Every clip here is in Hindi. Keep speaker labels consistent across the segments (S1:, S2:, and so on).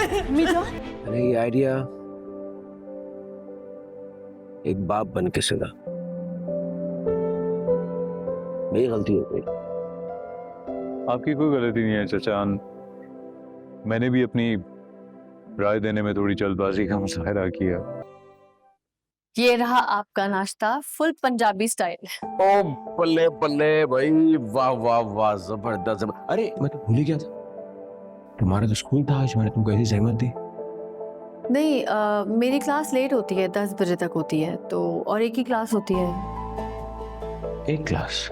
S1: अरे ये आइडिया एक बाप बन के सुना, मेरी गलती हो गई।
S2: आपकी कोई गलती नहीं है चचान, मैंने भी अपनी राय देने में थोड़ी जल्दबाजी का मुजाहरा किया।
S3: ये रहा आपका नाश्ता, फुल पंजाबी स्टाइल।
S1: ओ बल्ले बल्ले भाई, वाह वाह वाह, जबरदस्त अरे मैं तो भूल ही गया था, तुम्हारा तो स्कूल था आज, मैंने तुमको ऐसी सहमत दी।
S3: नहीं, मेरी क्लास लेट होती है, 10 बजे तक होती है, तो और एक ही क्लास होती है।
S1: एक क्लास?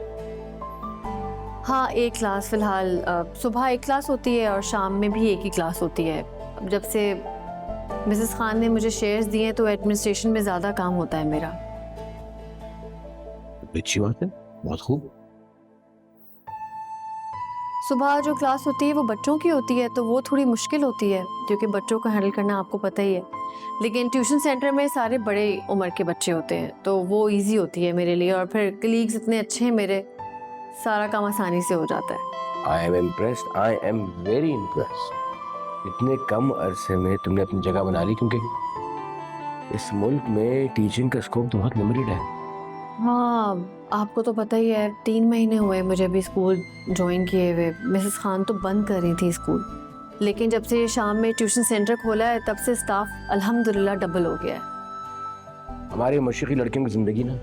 S3: हाँ, एक क्लास फिलहाल। सुबह एक क्लास होती है और शाम में भी एक ही क्लास होती है। अब जब से मिसेस खान ने मुझे शेयर्स दिए तो एडमिनिस्ट्रेशन में ज़्यादा काम होता है मेरा।
S1: अच्छी बात है, बहुत खूब।
S3: सुबह जो क्लास होती है वो बच्चों की होती है, तो वो थोड़ी मुश्किल होती है क्योंकि बच्चों को हैंडल करना आपको पता ही है। लेकिन ट्यूशन सेंटर में सारे बड़े उम्र के बच्चे होते हैं, तो वो इजी होती है मेरे लिए। और फिर कलीग्स इतने अच्छे हैं मेरे, सारा काम आसानी से हो जाता है।
S1: I am impressed, I am very impressed. इतने कम अरसे में तुमने अपनी जगह बना ली, क्योंकि इस मुल्क में टीचिंग का स्कोप तो बहुत लिमिटेड है।
S3: हाँ, आपको तो पता ही है, 3 महीने हुए मुझे भी स्कूल ज्वाइन किए हुए। मिसेस खान तो बंद कर रही थी स्कूल, लेकिन जब से शाम में ट्यूशन सेंटर खोला है तब से स्टाफ अल्हम्दुलिल्लाह डबल हो गया है।
S1: हमारी मशरक़ी लड़कियों की जिंदगी ना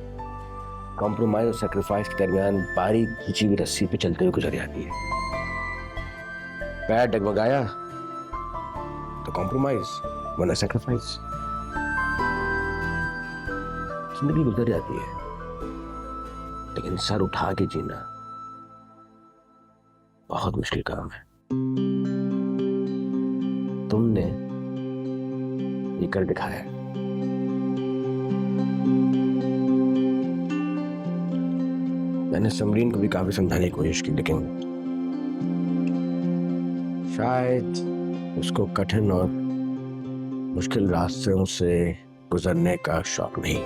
S1: कॉम्प्रोमाइज और सेक्रीफाइस के दरमियान बारीक खींची हुई रस्सी पे चलते हुए गुजर जाती है। पैर डगमगाया तो कॉम्प्रोमाइज, वरना सेक्रीफाइस। जिंदगी गुजर जाती है, लेकिन सर उठा के जीना बहुत मुश्किल काम है। तुमने ये कर दिखाया है। मैंने समरीन को भी काफी समझाने की कोशिश की, लेकिन शायद उसको कठिन और मुश्किल रास्तों से गुजरने का शौक नहीं।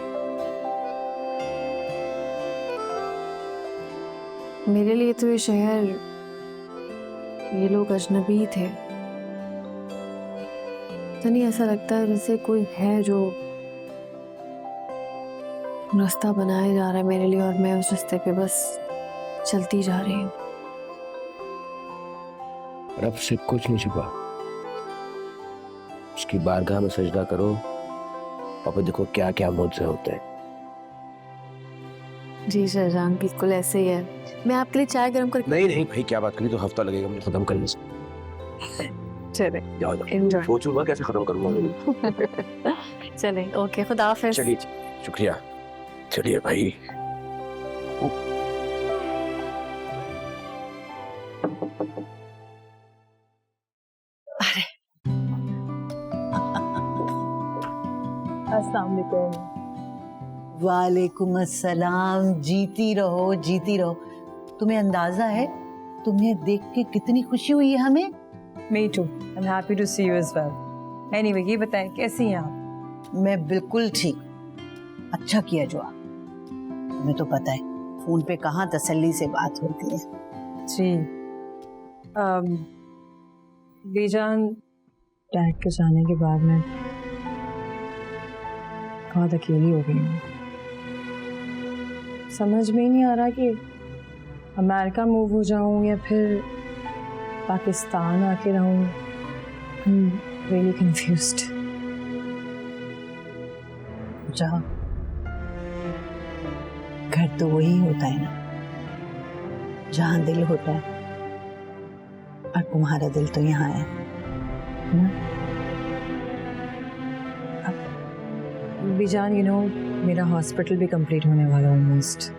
S3: मेरे लिए तो ये शहर, ये लोग अजनबी थे। तो नहीं, ऐसा लगता है जैसे कोई है जो रास्ता बनाया जा रहा है मेरे लिए और मैं उस रास्ते पे बस चलती जा रही हूँ।
S1: रब से कुछ नहीं छुपा, उसकी बारगाह में सजदा करो और फिर देखो क्या क्या मुझसे होते हैं।
S3: जी शाहजहां, बिल्कुल ऐसे ही है। मैं आपके लिए चाय गर्म करके।
S1: नहीं नहीं भाई, क्या बात करी, तो हफ्ता लगेगा मुझे खत्म करने से।
S3: चले,
S1: जाओ जाओ,
S3: एंजॉय।
S1: सोचूंगा कैसे खत्म करूंगा।
S3: चले, ओके, खुदा हाफिज।
S1: चलिए, शुक्रिया। चलिए भाई।
S4: अस्सलाम वालेकुम।
S5: वालेकुम अस्सलाम। जीती रहो, जीती रहो। तुम्हें अंदाजा है तुम्हें देख के कितनी खुशी हुई है हमें?
S4: Me too. I'm happy to see you as well. Anyway, ये बताएं कैसी हैं आप?
S5: मैं बिल्कुल ठीक। अच्छा किया जो आप, तुम्हें तो पता है फोन पे कहाँ तसल्ली से बात होती है।
S4: जी। बेजान डैड के जाने के बाद मैं बहुत अकेली हो गई हूँ। समझ में ही नहीं आ रहा कि अमेरिका मूव हो जाऊँ या फिर पाकिस्तान आके रहूँ। I'm really confused.
S5: जहाँ घर तो वही होता है ना, जहाँ दिल होता है, और तुम्हारा दिल तो यहाँ है ना?
S4: बेजान, मेरा हॉस्पिटल भी कंप्लीट होने वाला ऑलमोस्ट।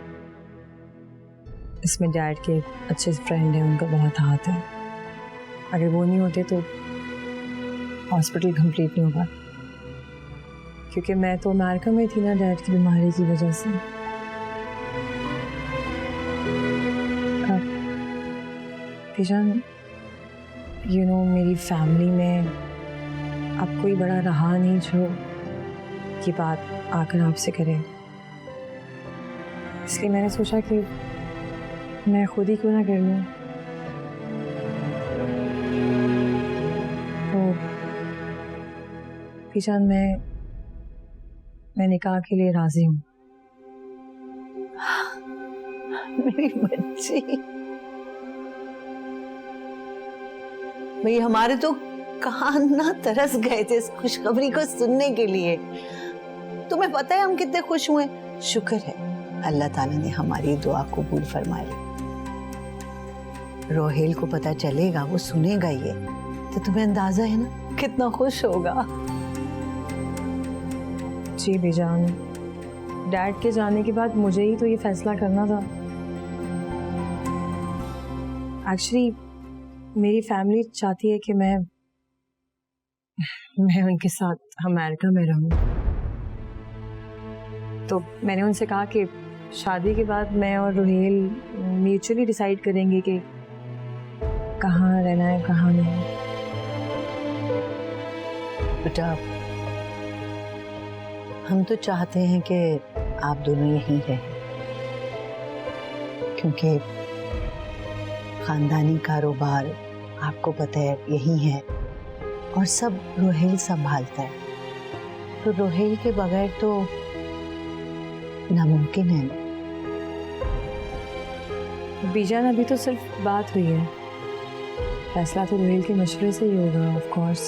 S4: इसमें डैड के अच्छे फ्रेंड हैं, उनका बहुत हाथ है। अगर वो नहीं होते तो हॉस्पिटल कंप्लीट नहीं होगा, क्योंकि मैं तो अमेरिका में थी ना डैड की बीमारी की वजह से। बेजान, मेरी फैमिली में अब कोई बड़ा रहा नहीं जो ये बात आकर आपसे करे, इसलिए मैंने सोचा कि मैं खुद ही क्यों ना कर लूँ। तो आपकी जान, मैं निकाह के लिए राजी हूँ।
S5: मेरी बच्ची, भाई हमारे तो कान ना तरस गए थे इस खुशखबरी को सुनने के लिए। तुम्हें पता है हम कितने खुश हुए। शुक्र है अल्लाह ताला ने हमारी दुआ कबूल फरमाई। रोहेल को पता चलेगा, वो सुनेगा ये, तो तुम्हें अंदाजा है ना कितना खुश होगा।
S4: जी बीजान, डैड के जाने के बाद मुझे ही तो ये फैसला करना था। एक्चुअली मेरी फैमिली चाहती है कि मैं उनके साथ अमेरिका में रहूं। तो मैंने उनसे कहा कि शादी के बाद मैं और रोहेल म्यूचुअली डिसाइड करेंगे कि कहाँ रहना है कहाँ नहीं।
S5: बेटा, हम तो चाहते हैं कि आप दोनों यहीं रहें, क्योंकि खानदानी कारोबार आपको पता है यही है और सब रोहेल संभालता है। तो रोहेल के बगैर तो नामुमकिन है ना।
S4: बीजान, अभी तो सिर्फ बात हुई है, फैसला तो रोहेल के मशवरे से ही होगा ऑफ कोर्स।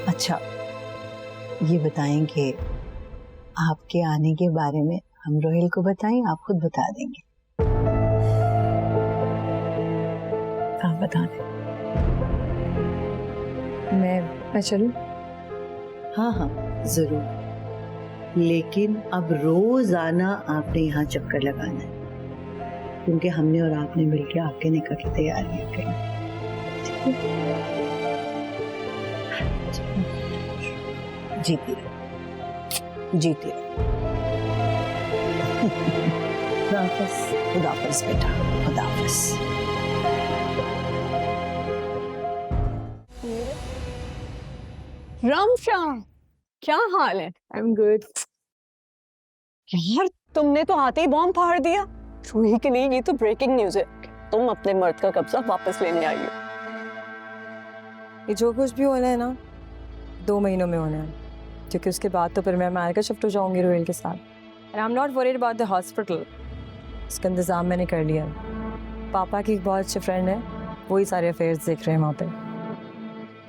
S5: अच्छा, ये बताएं कि आपके आने के बारे में हम रोहेल को बताएं, आप खुद बता देंगे?
S4: आप बता दें। मैं चलूं?
S5: हाँ हाँ जरूर, लेकिन अब रोज आना आपने यहाँ चक्कर लगाना है, क्योंकि हमने और आपने मिलकर आपके निकाह की तैयारियां करी। जीती रहो, जीती रहो। खुदाफिज बेटा, खुदाफिज।
S6: रामश्याम, क्या हाल है? I am good. यार, तुमने तो आते ही बॉम्ब फाड़ दिया। रूही के लिए ये तो ब्रेकिंग न्यूज है। तुम अपने मर्द का कब्जा वापस लेने आई हो।
S4: ये जो कुछ भी होना है ना 2 महीनों में होना है, क्योंकि उसके बाद तो फिर मैं अमेरिका शिफ्ट हो जाऊंगी रोहेल के साथ। And I am not worried about the hospital, इसका इंतज़ाम मैंने कर लिया। पापा की एक बहुत अच्छे फ्रेंड है, वही सारे अफेयर्स देख रहे हैं वहाँ पे।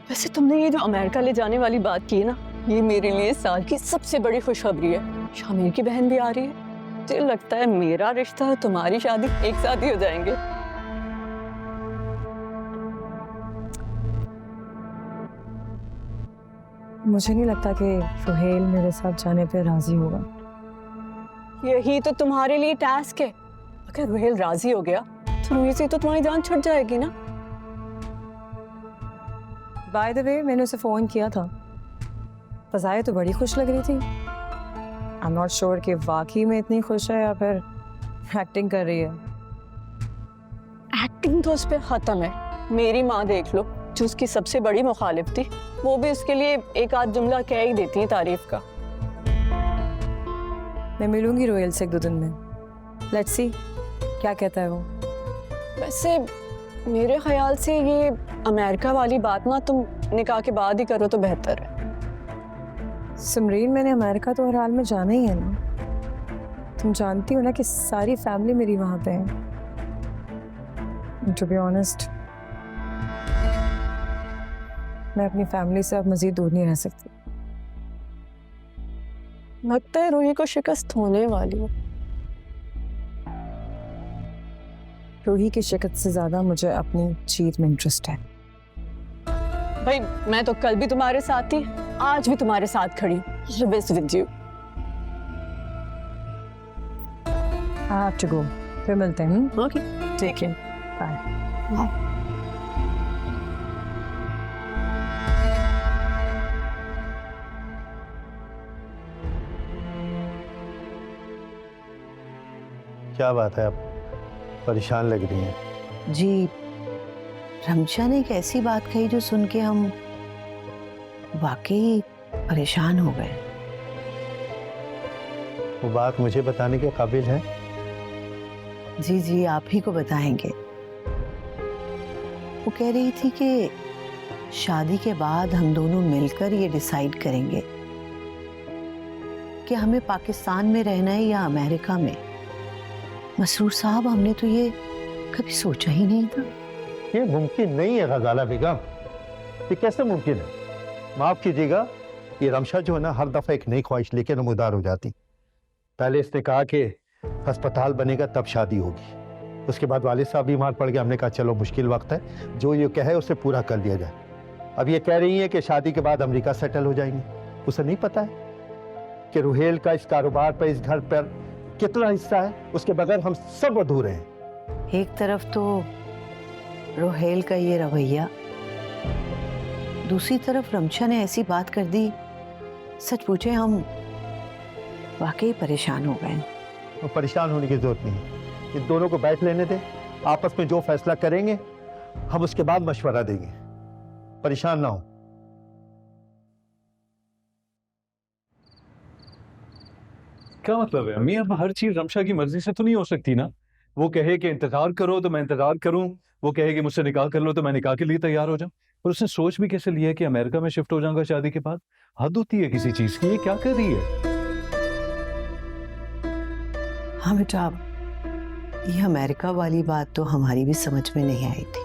S6: वैसे तुमने ये जो अमेरिका ले जाने वाली बात की ना, ये मेरे लिए साल की सबसे बड़ी खुशखबरी है। शामिर की बहन भी आ रही है। मुझे लगता है मेरा रिश्ता और तुम्हारी शादी एक साथ ही हो जाएंगे।
S4: मुझे नहीं लगता कि रोहेल मेरे साथ जाने पे राजी होगा।
S6: यही तो तुम्हारे लिए टास्क है। अगर रोहेल राजी हो गया तो रूही से तो तुम्हारी जान छूट जाएगी ना।
S4: बाय द वे, मैंने उसे फ़ोन किया था, फज़ाया तो बड़ी खुश लग रही थी। आई एम नॉट श्योर कि वाकई में इतनी खुश है या फिर एक्टिंग कर रही है।
S6: एक्टिंग तो उस पर खत्म है। मेरी माँ देख लो, जो उसकी सबसे बड़ी मुखालिफ थी, वो भी उसके लिए एक आध जुमला कह ही देती है तारीफ का।
S4: मैं मिलूंगी रोहेल से 1-2 दिन में। लेट्स सी क्या कहता है वो।
S6: वैसे मेरे ख्याल से ये अमेरिका वाली बात ना तुम निकाह के बाद ही करो तो बेहतर है।
S4: सिमरीन, मैंने अमेरिका तो हर हाल में जाना ही है ना। तुम जानती हो ना कि सारी फैमिली मेरी वहाँ पे है। टू बी ऑनेस्ट, मैं अपनी फैमिली से अब मज़ीद दूर नहीं रह सकती।
S6: लगता है रूही को शिकस्त होने वाली है।
S4: रूही की शिकस्त से ज़्यादा मुझे अपनी जीत में इंटरेस्ट है।
S6: भाई, मैं तो कल भी तुम्हारे साथ थी, आज भी तुम्हारे साथ खड़ी। Best with you.
S4: I have to go, फिर मिलते हैं।
S6: Okay,
S4: take care, bye.
S7: क्या बात है, आप परेशान लग रही हैं?
S5: जी, रमशा ने एक ऐसी बात कही जो सुन के हम वाकई परेशान हो गए।
S7: वो बात मुझे बताने के काबिल है?
S5: जी जी, आप ही को बताएंगे। वो कह रही थी कि शादी के बाद हम दोनों मिलकर ये डिसाइड करेंगे कि हमें पाकिस्तान में रहना है या अमेरिका में। मसरूर साहब, हमने तो ये कभी सोचा ही नहीं था।
S7: ये मुमकिन नहीं है गजाला बेगम, ये कैसे मुमकिन है? माफ कीजिएगा, ये रमशा जो है ना हर दफा एक नई ख्वाहिश लेके नमूदार हो जाती। पहले इसने कहा कि अस्पताल बनेगा तब शादी होगी, उसके बाद वालिद साहब बीमार पड़ गए, हमने कहा चलो मुश्किल वक्त है, जो ये कहे उसे पूरा कर दिया जाए। अब ये कह रही है कि शादी के बाद अमेरिका सेटल हो जाएंगे। उसे नहीं पता है कि रुहेल का इस कारोबार पर, इस घर पर कितना हिस्सा है, उसके बगैर हम सब अधूरे हैं।
S5: एक तरफ तो रोहेल का ये रवैया, दूसरी तरफ रमशा ने ऐसी बात कर दी, सच पूछे हम वाकई परेशान हो गए।
S7: तो परेशान होने की जरूरत नहीं है, इन दोनों को बैठ लेने दें, आपस में जो फैसला करेंगे हम उसके बाद मशवरा देंगे, परेशान ना हो।
S2: क्या मतलब है अम्मी? अब हर चीज रमशा की मर्जी से तो नहीं हो सकती ना। वो कहे कि इंतजार करो तो मैं इंतजार करूं, वो कहे कि मुझसे निकाह कर लो तो मैं निकाह के लिए तैयार हो जाऊं। और उसने सोच भी कैसे लिया कि अमेरिका में शिफ्ट हो जाऊंगा शादी के बाद? हद होती है किसी चीज की। ये क्या कर रही है?
S5: हाँ बेटा, ये अमेरिका वाली बात तो हमारी भी समझ में नहीं आई थी।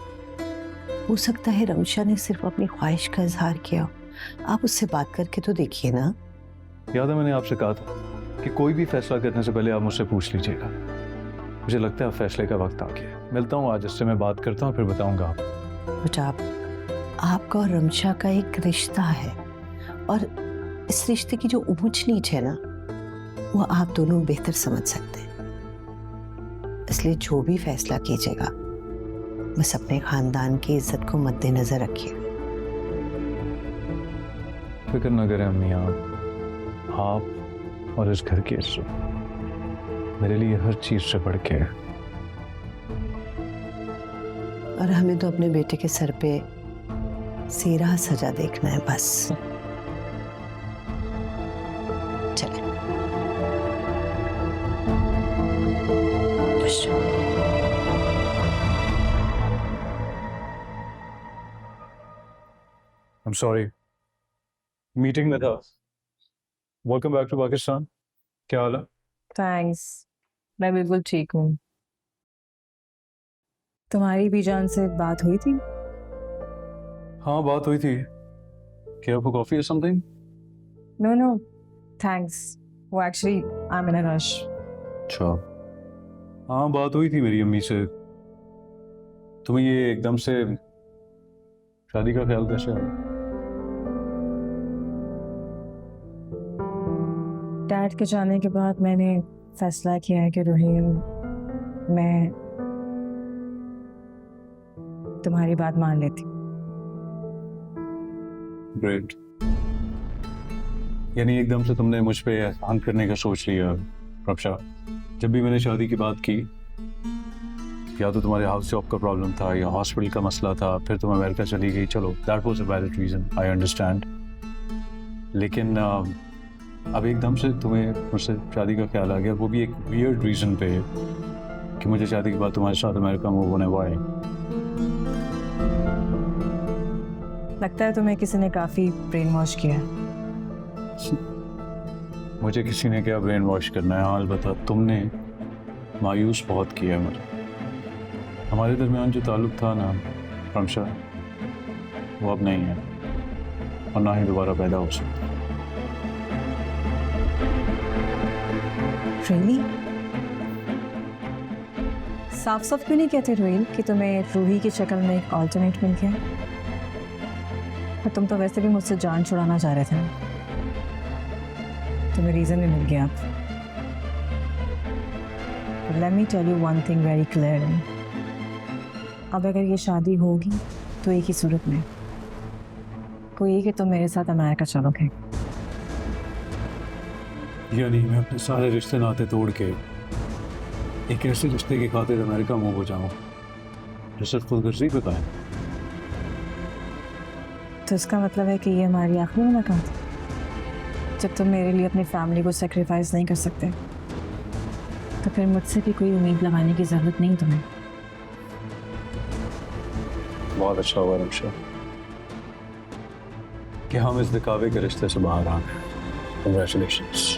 S5: हो सकता है रमशा ने सिर्फ अपनी ख्वाहिश का इजहार किया। आप उससे बात करके तो देखिए ना।
S2: याद है मैंने आपसे कहा था कि कोई भी फैसला करने से पहले आप मुझसे पूछ लीजिएगा। मुझे लगता है अब फैसले का वक्त आ गया। मिलता हूँ आज, इससे मैं बात करता हूँ, फिर बताऊंगा आपको।
S5: बेटा, आपका और रमशा का एक रिश्ता है और इस रिश्ते की जो ऊंच नीच है ना, वो आप दोनों बेहतर समझ सकते हैं। इसलिए जो भी फैसला कीजिएगा, बस अपने खानदान की इज्जत को मद्देनजर रखिए।
S2: फिक्र न करें अम्मी, आप और इस घर की इज्जत मेरे लिए हर चीज से बढ़ के है।
S5: और हमें तो अपने बेटे के सर पे सीरा सजा देखना है बस। चले।
S2: I'm sorry. मीटिंग में था। Welcome back to Pakistan. क्या हाल है?
S4: थैंक्स, मैं बिल्कुल ठीक हूँ। तुम्हारी बीजान से बात हुई थी?
S2: हाँ, बात हुई थी। क्या आपको कॉफी या समथिंग?
S4: नो नो थैंक्स, वो actually I am in a rush.
S2: अच्छा, हाँ बात हुई थी मेरी अम्मी से। तुम्हें ये एकदम से शादी का ख्याल कैसे आया?
S4: डैड के जाने के बाद मैंने फैसला किया है कि रोहिल, मैं तुम्हारी बात मान लेती।
S2: ग्रेट। यानी एकदम से तुमने मुझ पे एहसान करने का सोच लिया रमशा। जब भी मैंने शादी की बात की, या तो तुम्हारे हाउस जॉब का प्रॉब्लम था या हॉस्पिटल का मसला था, फिर तुम अमेरिका चली गई। चलो, that was a valid reason, I understand. लेकिन अब एकदम से तुम्हें मुझसे शादी का ख्याल आ गया, वो भी एक वियर्ड रीजन पे कि मुझे शादी के बाद तुम्हारे साथ अमेरिका मूव होने वाला है।
S4: लगता है तुम्हें किसी ने काफी ब्रेन वॉश किया है।
S2: मुझे किसी ने क्या ब्रेन वॉश करना है? हाल बता, तुमने मायूस बहुत किया है मुझे। हमारे दरमियान जो ताल्लुक था ना रमशा, वो अब नहीं है और ना ही दोबारा पैदा हो सकता।
S4: Really? साफ साफ क्यों नहीं कहते रोहिल कि तुम्हें रूही की शक्ल में एक ऑल्टरनेट मिल गया? और तुम तो वैसे भी मुझसे जान छुड़ाना चाह रहे थे ना। तुम्हें रीजन भी मिल गया। Let me tell you one thing very clearly. अब अगर ये शादी होगी तो एक ही सूरत में, कोई ये कि तुम मेरे साथ अमेरिका चलोगे।
S2: यानी मैं अपने सारे रिश्ते नाते तोड़ के एक ऐसे रिश्ते की खातिर अमेरिका मूव हो जाऊँ जो सिर्फ खुदगर्जी पे कायम।
S4: तो इसका मतलब है कि ये हमारी आखिरी मुलाकात है, जब तुम मेरे लिए अपनी फैमिली को सेक्रीफाइस नहीं कर सकते, तो फिर मुझसे भी कोई उम्मीद लगाने की जरूरत नहीं तुम्हें।
S2: बहुत अच्छा हुआ रमशा, कि हम इस दिखावे के रिश्ते से बाहर आ गए। कंग्रेचुलेशंस।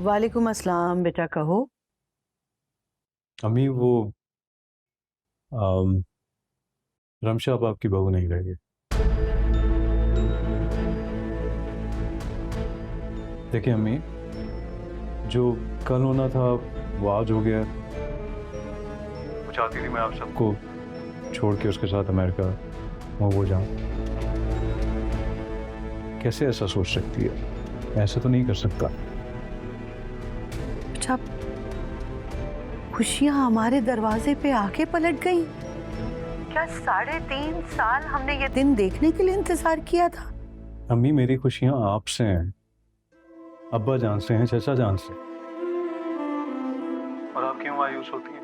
S5: वालेकुम अस्सलाम। बेटा कहो।
S2: अम्मी वो रमशा अब आपकी बहू नहीं रहेगी। देखिए अम्मी, जो कल होना था वो आज हो गया। वो चाहती थी मैं आप सबको छोड़ के उसके साथ अमेरिका मूव हो जाऊं। कैसे ऐसा सोच सकती है? ऐसे तो नहीं कर सकता।
S5: अच्छा, खुशियां हमारे दरवाजे पे आके पलट गई। क्या 3.5 साल हमने ये दिन देखने के लिए इंतजार किया था?
S2: अम्मी, मेरी खुशियां आपसे हैं, अब्बा जान से हैं, चचा जान से। और आप क्यों मायूस होती हैं?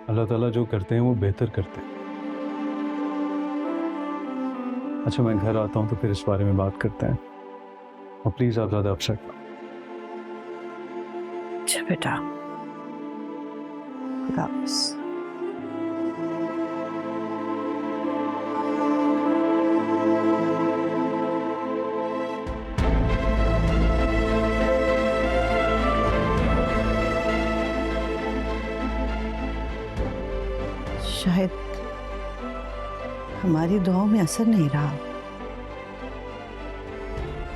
S2: अल्लाह ताला जो करते हैं वो बेहतर करते हैं। अच्छा, मैं घर आता हूँ तो फिर इस बारे में बात करते हैं। और प्लीज आप ज्यादा अपसेट ना।
S5: अच्छा बेटा, खुदा हाफिज़। शायद हमारी दुआओं में असर नहीं रहा,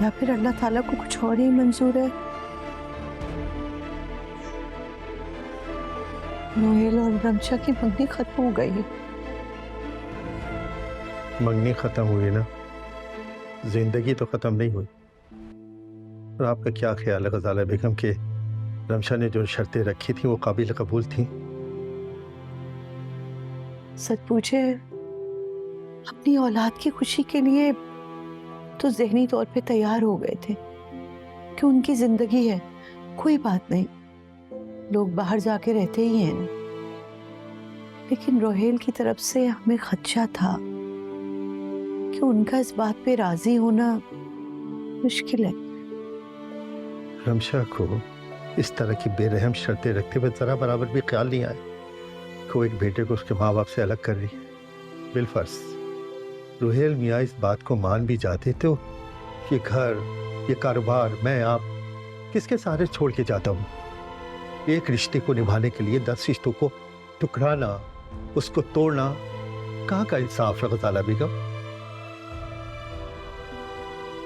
S5: या फिर अल्लाह ताला को कुछ और ही मंजूर है। नोएल और रमशा की मंगनी खत्म हो गई।
S7: मंगनी खत्म हुई ना, जिंदगी तो खत्म नहीं हुई। और आपका क्या ख्याल है गजाला बेगम के रमशा ने जो शर्तें रखी थी वो काबिल कबूल थी?
S5: सच पूछे, अपनी औलाद की खुशी के लिए तो ज़हनी तौर पे तैयार हो गए थे कि उनकी जिंदगी है, कोई बात नहीं, लोग बाहर जाके रहते ही हैं। लेकिन रोहेल की तरफ से हमें खदशा था कि उनका इस बात पे राजी होना मुश्किल है।
S7: रमशा को इस तरह की बेरहम शर्तें रखते हुए जरा बराबर भी ख्याल नहीं आया कि वो एक बेटे को उसके माँ बाप से अलग कर रही है। बिलफर्ज रोहेल मियाँ इस बात को मान भी जाते तो ये घर, ये कारोबार मैं आप किसके सहारे छोड़ के जाता हूँ? एक रिश्ते को निभाने के लिए 10 रिश्तों को टुकराना, उसको तोड़ना कहाँ का इंसाफ है गजाला बेगम?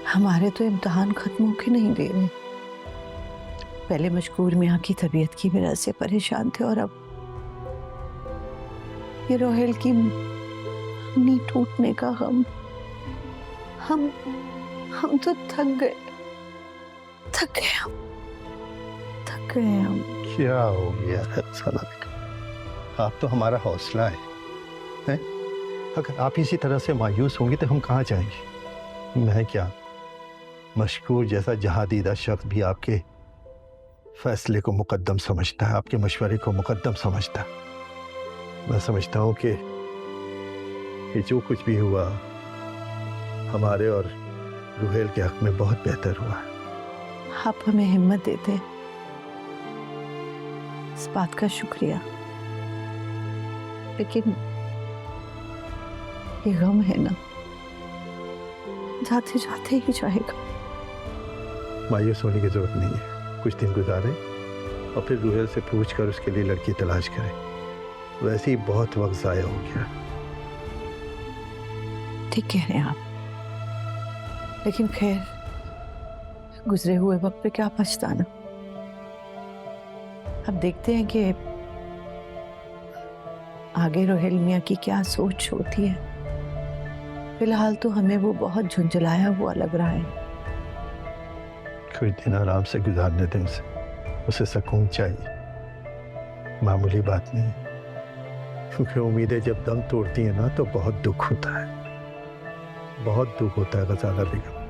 S5: हमारे तो इम्तिहान खत्म होके नहीं दे रहे। पहले मशकूर मियाँ की तबीयत की वजह से परेशान थे और अब ये रोहेल की नी टूटने का गम। हम तो थक गए हम।
S7: क्या हो गया है गजाला बेगम? आप तो हमारा हौसला है? अगर आप इसी तरह से मायूस होंगे तो हम कहाँ जाएंगे? मैं क्या, मशकूर जैसा जहादीदा शख्स भी आपके फैसले को मुकद्दम समझता है, आपके मशवरे को मुकद्दम समझता है। मैं समझता हूँ कि जो कुछ भी हुआ हमारे और रुहेल के हक में बहुत बेहतर हुआ।
S5: आप हमें हिम्मत देते, इस बात का शुक्रिया। लेकिन ये गम है ना, जाते जाते ही जाएगा।
S7: मायूस होने की जरूरत नहीं है, कुछ दिन गुजारे और फिर रुहेल से पूछकर उसके लिए लड़की तलाश करें। वैसे ही बहुत वक्त जाया हो गया।
S5: ठीक कह रहे हैं आप, लेकिन खैर, गुजरे हुए वक्त पे क्या पछताना। अब देखते हैं कि आगे रोहेल मियाँ की क्या सोच होती है। फिलहाल तो हमें वो बहुत झुंझलाया हुआ लग रहा है।
S7: कोई दिन आराम से गुजारने दें उसे सुकून चाहिए, मामूली बात नहीं। क्योंकि उम्मीदें जब दम तोड़ती हैं ना तो बहुत दुख होता है, बहुत दुख होता है गजाला बेगम।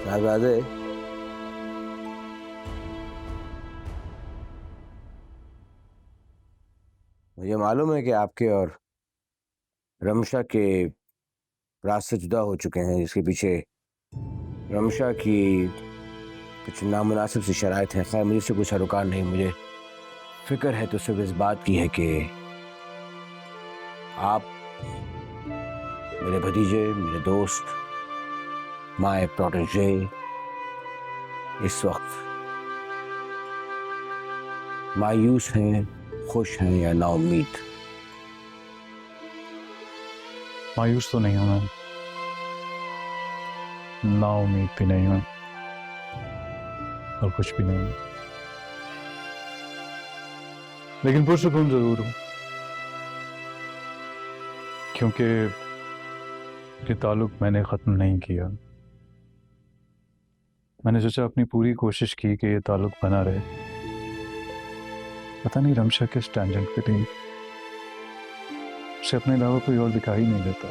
S1: शहजादे, मुझे मालूम है कि आपके और रमशा के रास्ते जुदा हो चुके हैं, जिसके पीछे रमशा की कुछ नामुनासिब सी शराइत है। खैर, मुझे इससे कुछ सरोकार नहीं। मुझे फिक्र है तो सिर्फ इस बात की है कि आप मेरे भतीजे, मेरे दोस्त, माय प्रोटेजे इस वक्त मायूस हैं, खुश हैं या नाउम्मीद?
S2: मायूस तो नहीं हूं मैं, नाउम्मीद भी नहीं हूं और कुछ भी नहीं हूं, लेकिन पुरसुकून जरूर हूं, क्योंकि ये ताल्लुक मैंने ख़त्म नहीं किया। मैंने सोचा अपनी पूरी कोशिश की कि ये ताल्लुक बना रहे। पता नहीं रमशा किस टेंजेंट पे थी, उसे अपने अलावा कोई और दिखाई नहीं देता।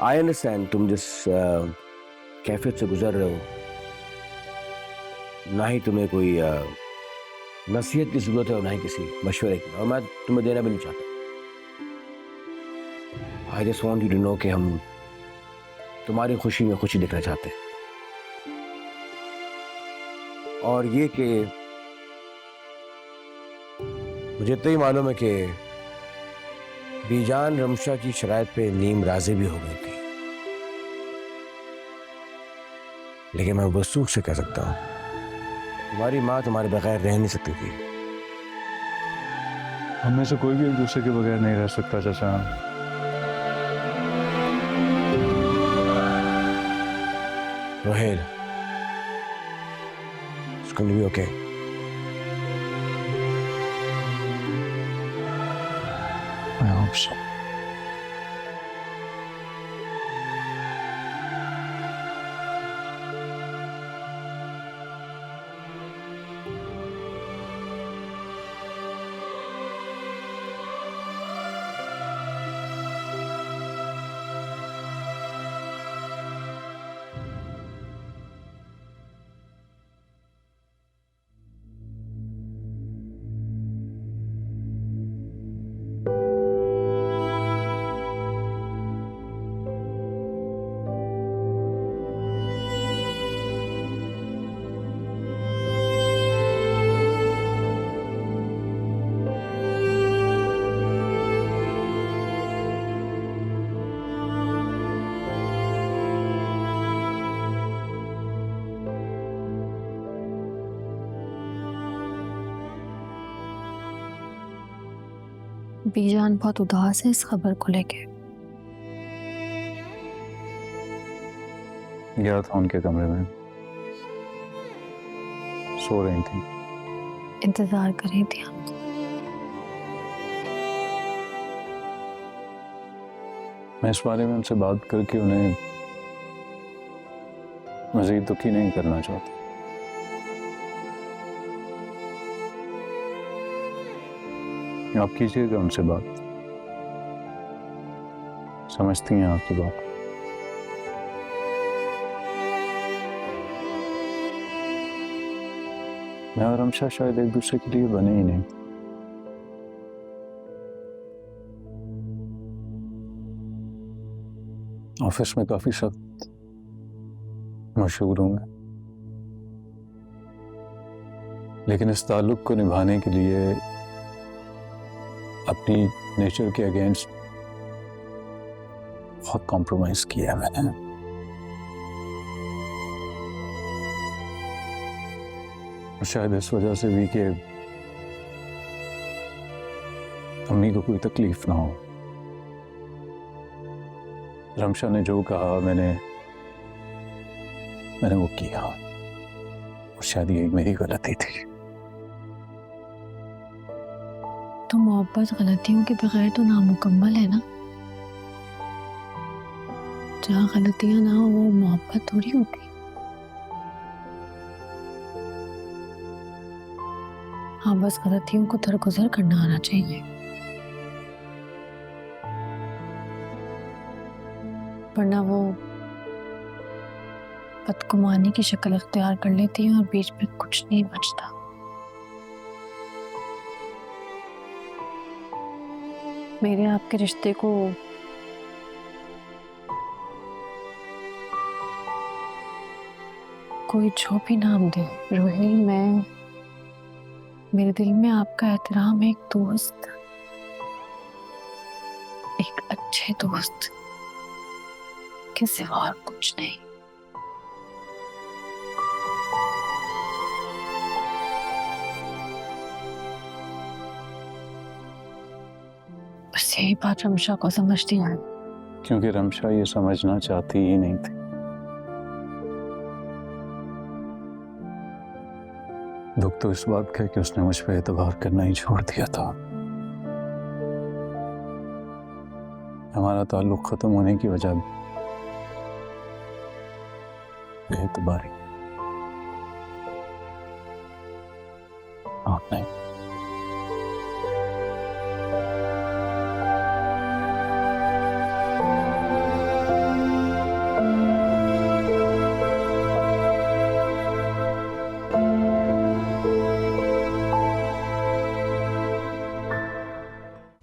S1: आई अंडरस्टैंड तुम जिस कैफियत से गुजर रहे हो, ना ही तुम्हें कोई नसीहत की जरूरत है और ना ही किसी मशवरे की, और मैं तुम्हें देना भी नहीं चाहता। I just want you to know कि हम तुम्हारी खुशी में खुशी देखना चाहते हैं, और ये कि मुझे तो ही मालूम है कि बीजान रमशा की शराइत पे नीम राजी भी हो गई थी, लेकिन मैं वसूख से कह सकता हूं तुम्हारी माँ तुम्हारे बगैर रह नहीं सकती थी।
S2: हम में से कोई भी एक दूसरे के बगैर नहीं रह सकता चाचा।
S1: Rohel, it's going to be okay.
S2: I hope so.
S3: बीजान बहुत उदास है इस खबर को लेके।
S2: गया था उनके कमरे में, सो रही थी।
S3: इंतजार कर रही थी हम।
S2: मैं इस बारे में उनसे बात करके उन्हें मजीद दुखी नहीं करना चाहता। आप कीजिएगा उनसे बात, समझती हैं आपकी बात। मैं और रमशा शायद एक दूसरे के लिए बने ही नहीं। ऑफिस में काफी सख्त मशहूर हूं मैं, लेकिन इस ताल्लुक को निभाने के लिए अपनी नेचर के अगेंस्ट बहुत कॉम्प्रोमाइज किया है मैंने। और शायद इस वजह से भी कि अम्मी को कोई तकलीफ ना हो। रमशा ने जो कहा मैंने वो किया, और शायद यही मेरी गलती थी।
S3: तो मोहब्बत गलतियों के बगैर तो नामुकम्मल है ना। जहाँ गलतियां ना हो वो मोहब्बत थोड़ी होती। हाँ, बस गलतियों को दरगुजर करना आना चाहिए, वरना वो बदगुमानी की शक्ल अख्तियार कर लेती है और बीच में कुछ नहीं बचता। मेरे आपके रिश्ते को कोई जो भी नाम दे रोहिणी, मेरे दिल में आपका एहतराम एक दोस्त, एक अच्छे दोस्त के सिवा और कुछ नहीं। बस यही बात रमशा को समझती है,
S2: क्योंकि रमशा ये समझना चाहती ही नहीं थी। दुख तो इस बात का है कि उसने मुझ पर एतबार करना ही छोड़ दिया था। हमारा ताल्लुक खत्म होने की वजह एतबारी आप नहीं।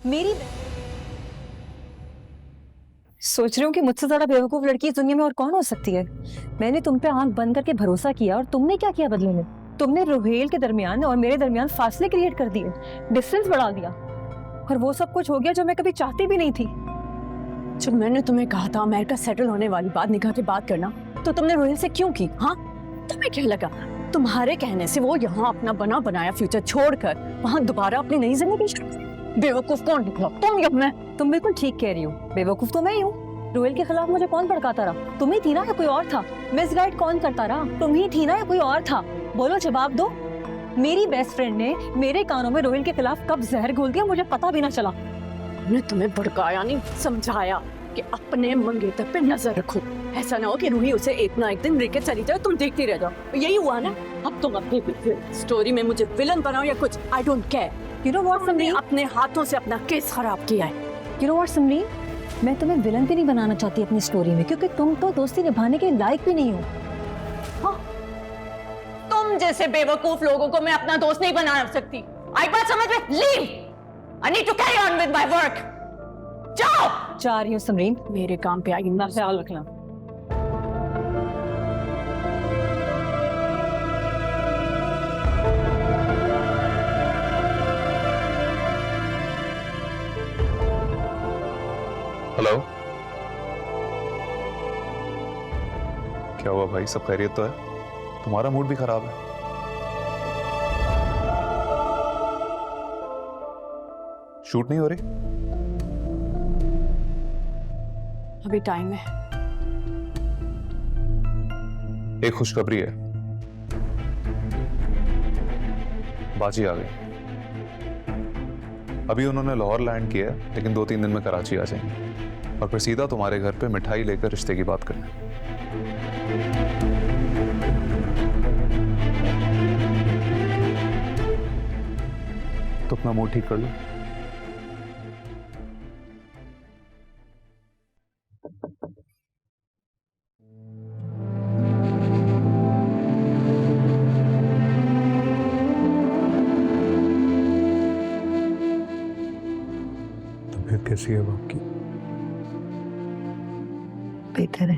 S6: मेरी सोच रही हूँ कि मुझसे ज्यादा बेवकूफ लड़की इस दुनिया में और कौन हो सकती है। मैंने तुम पे आंख बंद करके भरोसा किया और तुमने क्या किया बदले में? तुमने रोहेल के दरमियान और मेरे दरमियान फासले क्रिएट कर दिए, डिस्टेंस बढ़ा दिया, और वो सब कुछ हो गया जो मैं कभी चाहती भी नहीं थी। जब मैंने तुम्हें कहा था अमेरिका सेटल होने वाली बात निकाह के बात करना, तो तुमने रोहेल से क्यों की? हाँ, तुम्हें क्या लगा तुम्हारे कहने से वो यहाँ अपना बना बनाया फ्यूचर छोड़कर वहाँ दोबारा अपनी नई जिंदगी शुरू? बेवकूफ कौन निकला, तुम या मैं? तुम बिल्कुल ठीक कह रही हो, बेवकूफ तो मैं ही हूँ। रोहेल के खिलाफ मुझे कौन भड़काता रहा? तुम ही थी ना या कोई और था? मिसगाइड कौन करता रहा? तुम ही थी ना या कोई और था? बोलो, जवाब दो। मेरी बेस्ट फ्रेंड ने मेरे कानों में रोहेल के खिलाफ कब जहर घोल दिया मुझे पता भी ना चला। मैंने तुम्हें भड़काया नहीं, समझाया कि अपने मंगेतर पे नजर रखो, ऐसा ना हो कि रूही उसे एक ना एक दिन लेके चली जाए, तुम देखती रह जाओ। यही हुआ ना। अब तुम अपनी स्टोरी में मुझे विलन बनाओ या कुछ, I don't care. You know what Samreen, अपने हाथों से अपना केस खराब किया है। यू नो व्हाट समरीन, मैं तुम्हें विलन भी नहीं बनाना चाहती अपनी स्टोरी में, क्योंकि तुम तो दोस्ती निभाने के लायक भी नहीं हो। हाँ, तुम जैसे बेवकूफ लोगों को मैं अपना दोस्त नहीं बना सकती। आई बात समझ में? Leave, I need to carry on with my work. जाओ। जा रही हूँ समरीन, मेरे काम पे आएगी, ना ख्याल रखना।
S8: हेलो, क्या हुआ भाई, सब खैरियत तो है? तुम्हारा मूड भी खराब है। शूट नहीं हो रही?
S6: अभी टाइम है।
S8: एक खुशखबरी है, बाजी आ गई। अभी उन्होंने लाहौर लैंड किया है, लेकिन 2-3 दिन में कराची आ जाएंगे और फिर सीधा तुम्हारे घर पे मिठाई लेकर रिश्ते की बात करना। तो अपना मूड ठीक कर लो।
S2: तबीयत कैसी है आपकी?
S5: बेहतर है।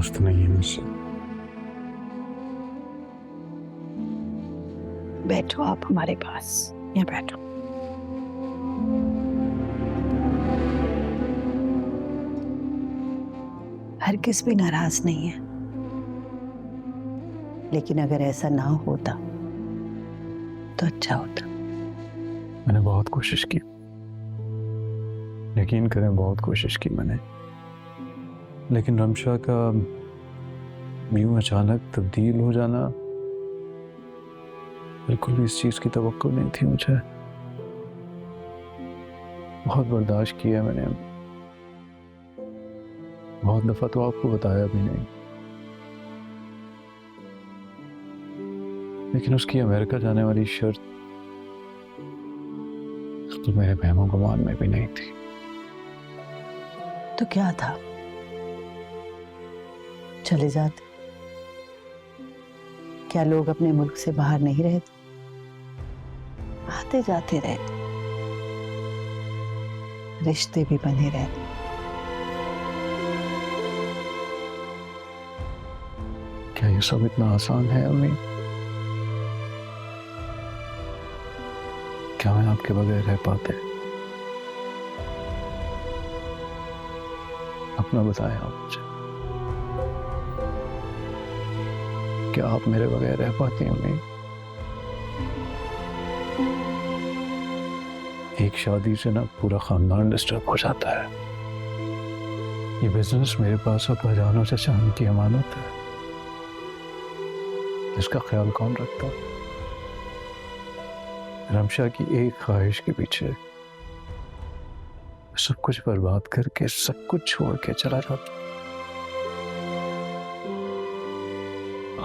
S2: नाराज तो नहीं है मुझसे?
S5: बैठो आप हमारे पास, यहाँ बैठो। हरगिज़ भी नाराज नहीं है, लेकिन अगर ऐसा ना होता तो अच्छा होता।
S2: मैंने बहुत कोशिश की, यकीन करें बहुत कोशिश की मैंने, लेकिन रमशा का यूं अचानक तब्दील हो जाना बिल्कुल भी इस चीज की तवक्को नहीं थी मुझे। बहुत बर्दाश्त किया मैंने, बहुत दफा तो आपको बताया भी नहीं, लेकिन उसकी अमेरिका जाने वाली शर्त तो मेरे बहमों गुमान में भी नहीं थी।
S5: तो क्या था? चले जाते? क्या लोग अपने मुल्क से बाहर नहीं रहते? आते जाते रहते, रिश्ते भी बने रहते।
S2: क्या ये सब इतना आसान है अम्मी? क्या मैं आपके बगैर रह पाते? अपना बताएं आप मुझे, क्या आप मेरे बगैर रह पाती हैं अम्मी? एक शादी से ना पूरा खानदान डिस्टर्ब हो जाता है। ये बिजनेस मेरे पास अब जानो से चांद की अमानत है, इसका ख्याल कौन रखता? रमशा की एक ख्वाहिश के पीछे सब कुछ बर्बाद करके सब कुछ छोड़ के चला जाता।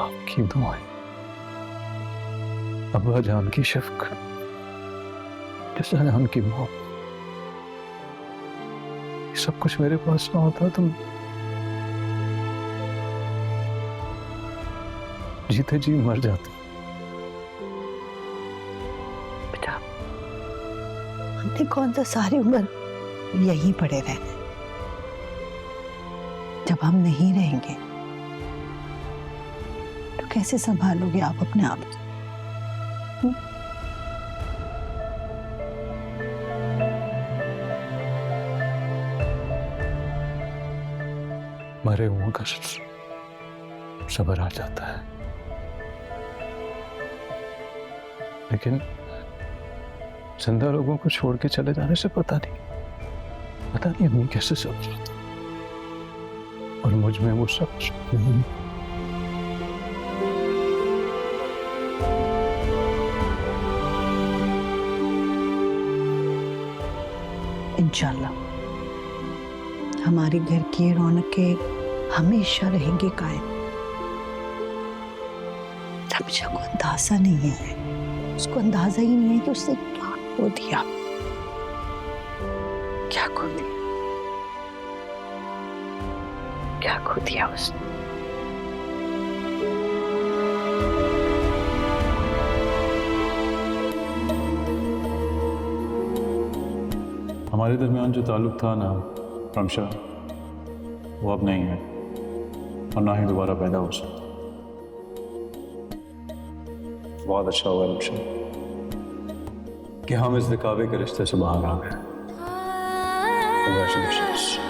S2: आपकी दुआएं, अब्बा जान की शफकत, किसा जान की मौत, सब कुछ मेरे पास ना होता तो जीते जी मर जाते।
S5: बेटा, हमने कौन सा सारी उम्र यहीं पड़े रहना? जब हम नहीं रहेंगे तो कैसे संभालोगे आप अपने आप को?
S2: मरे हुओं का सब्र आ जाता है, लेकिन जिंदा लोगों को छोड़ के चले जाने से पता नहीं अम्मी कैसे सब जाता, और मुझ में वो सब नहीं।
S5: इंशाल्लाह हमारे घर की रौनकें हमेशा रहेंगी कायम। रमशा को अंदाजा नहीं है, उसको अंदाजा ही नहीं है कि उसने क्या खो दिया, क्या खो दिया, क्या खो दिया उसने।
S2: हमारे दरमियान जो ताल्लुक था ना रमशा, वो अब नहीं है और ना ही दोबारा पैदा हो सकता। बहुत अच्छा हुआ रमशा कि हम इस दिखावे के रिश्ते से बाहर आ गए। Congratulations.